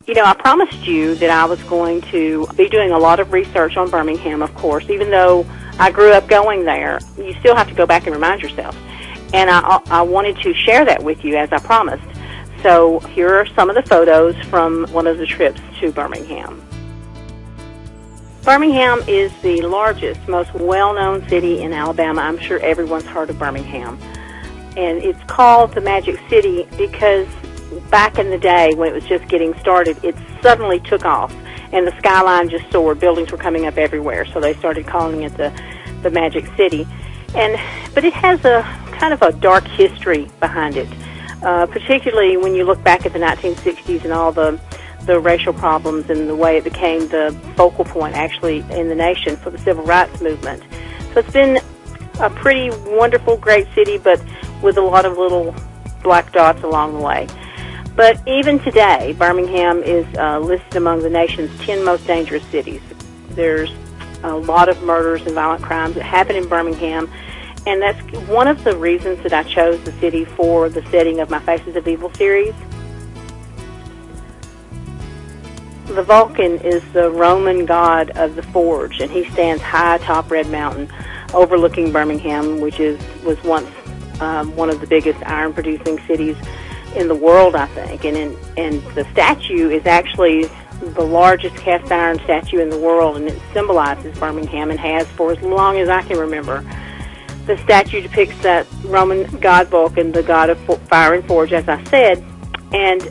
I promised you that I was going to be doing a lot of research on Birmingham, of course. Even though I grew up going there, you still have to go back and remind yourself. And I wanted to share that with you, as I promised. So here are some of the photos from one of the trips to Birmingham. Birmingham is the largest, most well-known city in Alabama. I'm sure everyone's heard of Birmingham. And it's called the Magic City because back in the day when it was just getting started, it suddenly took off, and the skyline just soared. Buildings were coming up everywhere, so they started calling it the Magic City. But it has a kind of a dark history behind it, particularly when you look back at the 1960s and all the racial problems and the way it became the focal point, actually, in the nation for the civil rights movement. So it's been a pretty wonderful, great city, but with a lot of little black dots along the way. But even today, Birmingham is listed among the nation's 10 most dangerous cities. There's a lot of murders and violent crimes that happen in Birmingham, and that's one of the reasons that I chose the city for the setting of my Faces of Evil series. The Vulcan is the Roman god of the forge, and he stands high atop Red Mountain, overlooking Birmingham, which was once one of the biggest iron-producing cities in the world, I think. And the statue is actually the largest cast iron statue in the world, and it symbolizes Birmingham and has for as long as I can remember. The statue depicts that Roman god Vulcan, the god of fire and forge, as I said, and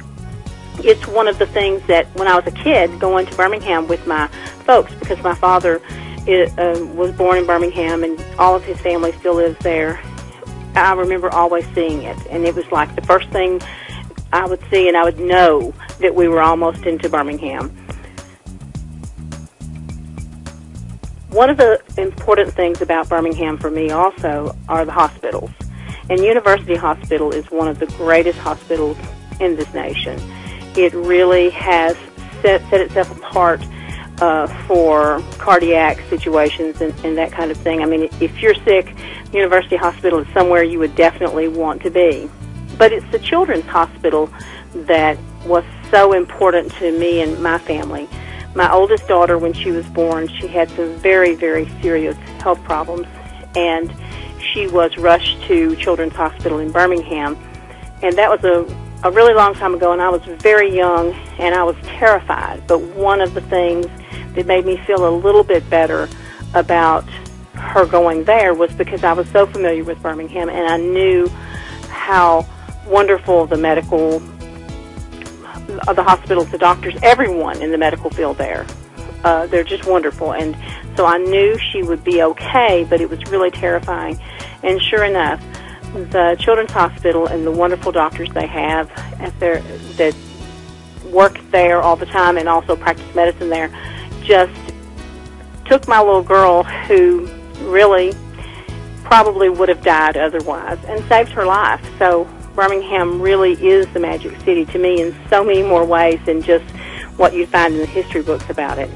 it's one of the things that when I was a kid going to Birmingham with my folks, because my father was born in Birmingham and all of his family still lives there, I remember always seeing it, and it was like the first thing I would see, and I would know that we were almost into Birmingham. One of the important things about Birmingham for me also are the hospitals, and University Hospital is one of the greatest hospitals in this nation. It really has set itself apart for cardiac situations and that kind of thing. I mean, if you're sick, University Hospital is somewhere you would definitely want to be. But it's the Children's Hospital that was so important to me and my family. My oldest daughter, when she was born, she had some very, very serious health problems, and she was rushed to Children's Hospital in Birmingham. And that was a really long time ago, and I was very young, and I was terrified. But one of the things that made me feel a little bit better about her going there was because I was so familiar with Birmingham, and I knew how wonderful the hospitals, the doctors, everyone in the medical field there. They're just wonderful. And so I knew she would be okay, but it was really terrifying. And sure enough, the Children's Hospital and the wonderful doctors they have that work there all the time and also practice medicine there just took my little girl, who really probably would have died otherwise, and saved her life. So Birmingham really is the Magic City to me in so many more ways than just what you find in the history books about it.